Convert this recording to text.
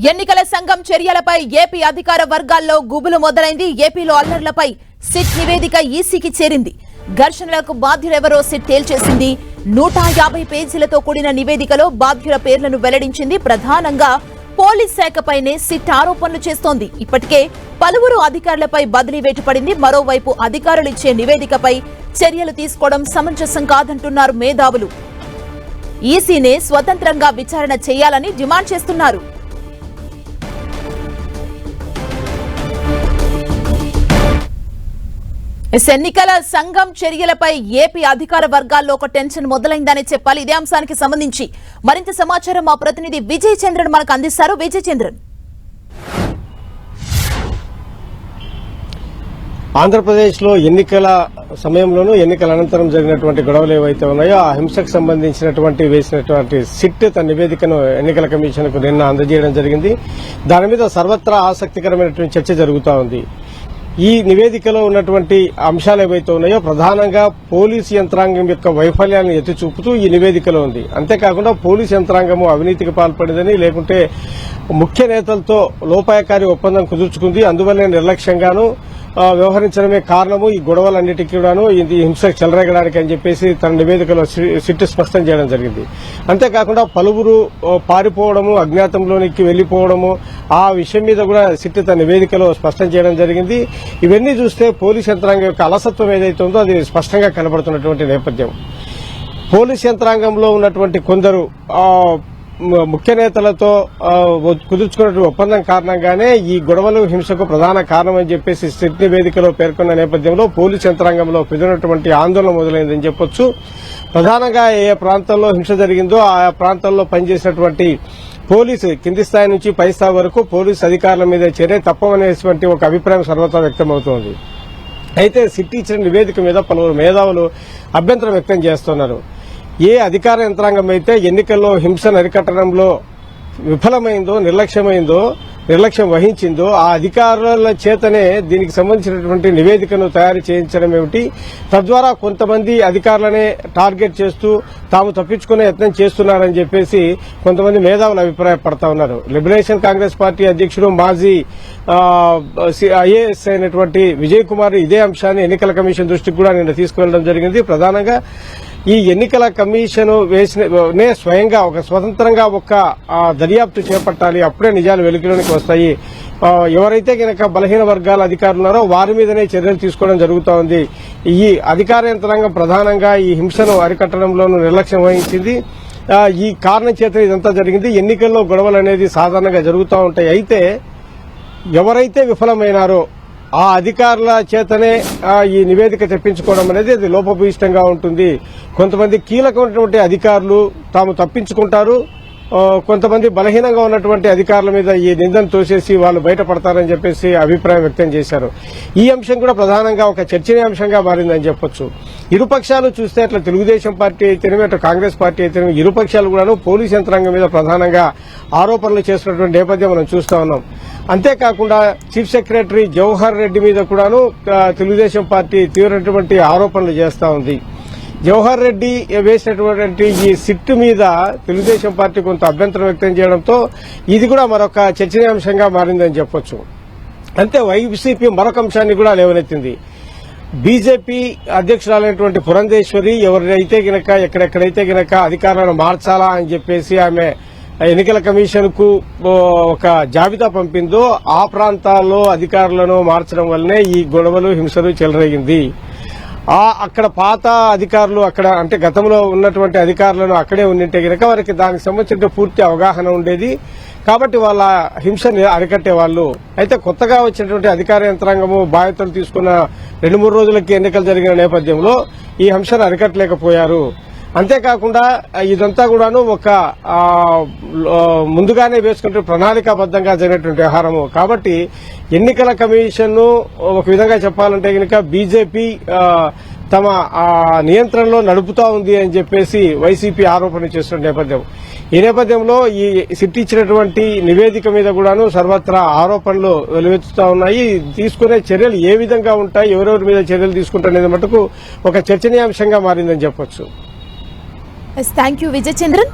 ఎన్నికల సంఘం చర్యలపై ఏపీ అధికార వర్గాల్లో గుబులు మొదలైంది. ఏపీలో అల్లర్లపై సిట్ నివేదిక ఈసీకి చేరింది. ఘర్షణలకు బాధ్యులెవరో సిట్ తేల్చేసింది. 150 పేజీలతో కూడిన నివేదికలో బాధ్యుల పేర్లను వెల్లడించింది. ప్రధానంగా పోలీస్ శాఖపైనే సిట్ ఆరోపణలు చేస్తోంది. ఇప్పటికే పలువురు అధికారులపై బదిలీ వేటు పడింది. మరోవైపు అధికారులు ఇచ్చే నివేదికపై చర్యలు తీసుకోవడం సమంజసం కాదంటున్నారు మేధావులు. ఈసీనే స్వతంత్రంగా విచారణ చేయాలని డిమాండ్ చేస్తున్నారు. ఎన్నికల సంఘం చర్యలపై ఏపీ అధికార వర్గాల్లో ఒక టెన్షన్ మొదలైందని చెప్పాలి. ఇదే అంశానికి సంబంధించి మరింత సమాచారం మా ప్రతినిధి విజయ్ చంద్రన్ మనకు అందిస్తారు. విజయ్ చంద్రన్, ఆంధ్రప్రదేశ్లో ఎన్నికల సమయంలోనూ ఎన్నికల అనంతరం జరిగినటువంటి గొడవలు ఏవైతే ఉన్నాయో ఆ హింసకు సంబంధించినటువంటి వేసినటువంటి సిట్ తన నివేదికను ఎన్నికల కమిషన్కు నిన్న అందజేయడం జరిగింది. దాని మీద సర్వత్రా ఆసక్తికరమైనటువంటి చర్చ జరుగుతూ ఉంది. ఈ నివేదికలో ఉన్నటువంటి అంశాలు ఏవైతే ఉన్నాయో ప్రధానంగా పోలీసు యంత్రాంగం యొక్క వైఫల్యాలను ఎత్తి చూపుతూ ఈ నివేదికలో ఉంది. అంతేకాకుండా పోలీసు యంత్రాంగము అవినీతికి పాల్పడిందని, లేకుంటే ముఖ్య నేతలతో లోపాయకారి ఒప్పందం కుదుర్చుకుంది, అందువల్లే నిర్లక్ష్యంగాను వ్యవహరించడమే కారణము ఈ గొడవలన్నిటికీ కూడాను ఈ హింసకు చెలరేగడానికి అని చెప్పేసి తన నివేదికలో సిట్ స్పష్టం చేయడం జరిగింది. అంతేకాకుండా పలువురు పారిపోవడము, అజ్ఞాతంలోనికి వెళ్లిపోవడము, ఆ విషయం మీద కూడా సిట్ తన నివేదికలో స్పష్టం చేయడం జరిగింది. ఇవన్నీ చూస్తే పోలీస్ యంత్రాంగం యొక్క అలసత్వం ఏదైతే ఉందో అది స్పష్టంగా కనబడుతున్నటువంటి నేపథ్యం. పోలీస్ యంత్రాంగంలో ఉన్నటువంటి కొందరు ముఖ్య నేతలతో కుదుర్చుకున్నటువంటి ఒప్పందం కారణంగానే ఈ గొడవలు హింసకు ప్రధాన కారణమని చెప్పేసి సిట్ నివేదికలో పేర్కొన్న నేపథ్యంలో పోలీసు యంత్రాంగంలో పెరిగినటువంటి ఆందోళన మొదలైందని చెప్పొచ్చు. ప్రధానంగా ఏ ప్రాంతంలో హింస జరిగిందో ఆ ప్రాంతాల్లో పనిచేసినటువంటి పోలీసు కింది స్థాయి నుంచి పై స్థాయి వరకు పోలీసు అధికారుల మీద చర్య తప్పవనేటువంటి ఒక అభిప్రాయం సర్వత్రా వ్యక్తమవుతోంది. అయితే సిట్ ఇచ్చిన నివేదిక మీద పలువురు మేధావులు అభ్యంతరం వ్యక్తం చేస్తున్నారు. ఏ అధికార యంత్రాంగం అయితే ఎన్నికల్లో హింసను అరికట్టడంలో విఫలమైందో, నిర్లక్ష్యం వహించిందో ఆ అధికారుల చేతనే దీనికి సంబంధించినటువంటి నివేదికను తయారు చేయించడం ఏమిటి, తద్వారా కొంతమంది అధికారులనే టార్గెట్ చేస్తూ తాము తప్పించుకునే యత్నం చేస్తున్నారని చెప్పేసి కొంతమంది మేధావులు అభిప్రాయపడతా ఉన్నారు. లిబరేషన్ కాంగ్రెస్ పార్టీ అధ్యక్షుడు మాజీ ఐఏఎస్ అయినటువంటి విజయ్ కుమార్ ఇదే అంశాన్ని ఎన్నికల కమిషన్ దృష్టికి కూడా నిన్న తీసుకువెళ్లడం జరిగింది. ప్రధానంగా ఈ ఎన్నికల కమిషన్ వేసిన స్వయంగా ఒక స్వతంత్రంగా ఒక దర్యాప్తు చేపట్టాలి, అప్పుడే నిజాలు వెలుగులోనికి వస్తాయి. ఎవరైతే కనుక బలహీన వర్గాల అధికారులు ఉన్నారో వారి మీదనే చర్యలు తీసుకోవడం జరుగుతూ ఉంది. ఈ అధికార యంత్రాంగం ప్రధానంగా ఈ హింసను అరికట్టడంలోనూ నిర్లక్ష్యం వహించింది. ఈ కారణం చేత ఇదంతా జరిగింది. ఎన్నికల్లో గొడవలు అనేది సాధారణంగా జరుగుతూ ఉంటాయి. అయితే ఎవరైతే విఫలమైనారో ఆ అధికారుల చేతనే ఈ నివేదిక తెప్పించుకోవడం అనేది అది లోపభూయిష్టంగా ఉంటుంది. కొంతమంది కీలకమైనటువంటి అధికారులు తాము తప్పించుకుంటారు, కొంతమంది బలహీనంగా ఉన్నటువంటి అధికారుల మీద ఈ నిందను తోసేసి వాళ్ళు బయటపడతారని చెప్పేసి అభిప్రాయం వ్యక్తం చేశారు. ఈ అంశం కూడా ప్రధానంగా ఒక చర్చనీయాంశంగా మారిందని చెప్పొచ్చు. ఇరుపక్షాలు చూస్తే అట్లా తెలుగుదేశం పార్టీ అయితేనేమి, అటు కాంగ్రెస్ పార్టీ అయితేనేమి ఇరుపక్షాలు కూడా పోలీస్ యంత్రాంగం మీద ప్రధానంగా ఆరోపణలు చేస్తున్నటువంటి నేపథ్యం మనం చూస్తా ఉన్నాం. అంతేకాకుండా చీఫ్ సెక్రటరీ జవహర్ రెడ్డి మీద కూడాను తెలుగుదేశం పార్టీ తీవ్రమైనటువంటి ఆరోపణలు చేస్తా ఉంది. జవహర్ రెడ్డి వేసినటువంటి ఈ సిట్ మీద తెలుగుదేశం పార్టీ కొంత అభ్యంతరం వ్యక్తం చేయడంతో ఇది కూడా మరొక చర్చనీయాంశంగా మారిందని చెప్పొచ్చు. అంతే వైసీపీ మరొక అంశాన్ని కూడా లేవనెత్తింది. బీజేపీ అధ్యక్షురాలైనటువంటి పురంధేశ్వరి ఎవరైతే గనక ఎక్కడెక్కడైతే గనక అధికారులను మార్చాలా అని చెప్పేసి ఆమె ఎన్నికల కమిషన్ కు ఒక జాబితా పంపిందో ఆ ప్రాంతాల్లో అధికారులను మార్చడం వల్లనే ఈ గొడవలు హింసలు చెలరేగింది. అక్కడ పాత అధికారులు అక్కడ అంటే గతంలో ఉన్నటువంటి అధికారులను అక్కడే ఉండింటే గనక వారికి దానికి సంబంధించిన పూర్తి అవగాహన ఉండేది, కాబట్టి వాళ్ళ హింసని అరికట్టేవాళ్లు. అయితే కొత్తగా వచ్చినటువంటి అధికార యంత్రాంగము బాధ్యతలు తీసుకున్న 2-3 రోజులకి ఎన్నికలు జరిగిన నేపథ్యంలో ఈ హింసను అరికట్టలేకపోయారు. అంతేకాకుండా ఇదంతా కూడాను ఒక ముందుగానే వేసుకుంటే ప్రణాళికాబద్దంగా జరిగినటువంటి వ్యవహారము. కాబట్టి ఎన్నికల కమిషన్ ఒక విధంగా చెప్పాలంటే కనుక బీజేపీ తమ నియంత్రణలో నడుపుతా ఉంది అని చెప్పేసి వైసీపీ ఆరోపణ చేస్తున్న నేపథ్యం. ఈ నేపథ్యంలో ఈ సిట్ ఇచ్చినటువంటి నివేదిక మీద కూడాను సర్వత్రా ఆరోపణలు వెలువెత్తుతా ఉన్నాయి. తీసుకునే చర్యలు ఏ విధంగా ఉంటాయి, ఎవరెవరి మీద చర్యలు తీసుకుంటారనేది మటుకు ఒక చర్చనీయాంశంగా మారిందని చెప్పొచ్చు. Thank you Vijay Chandran.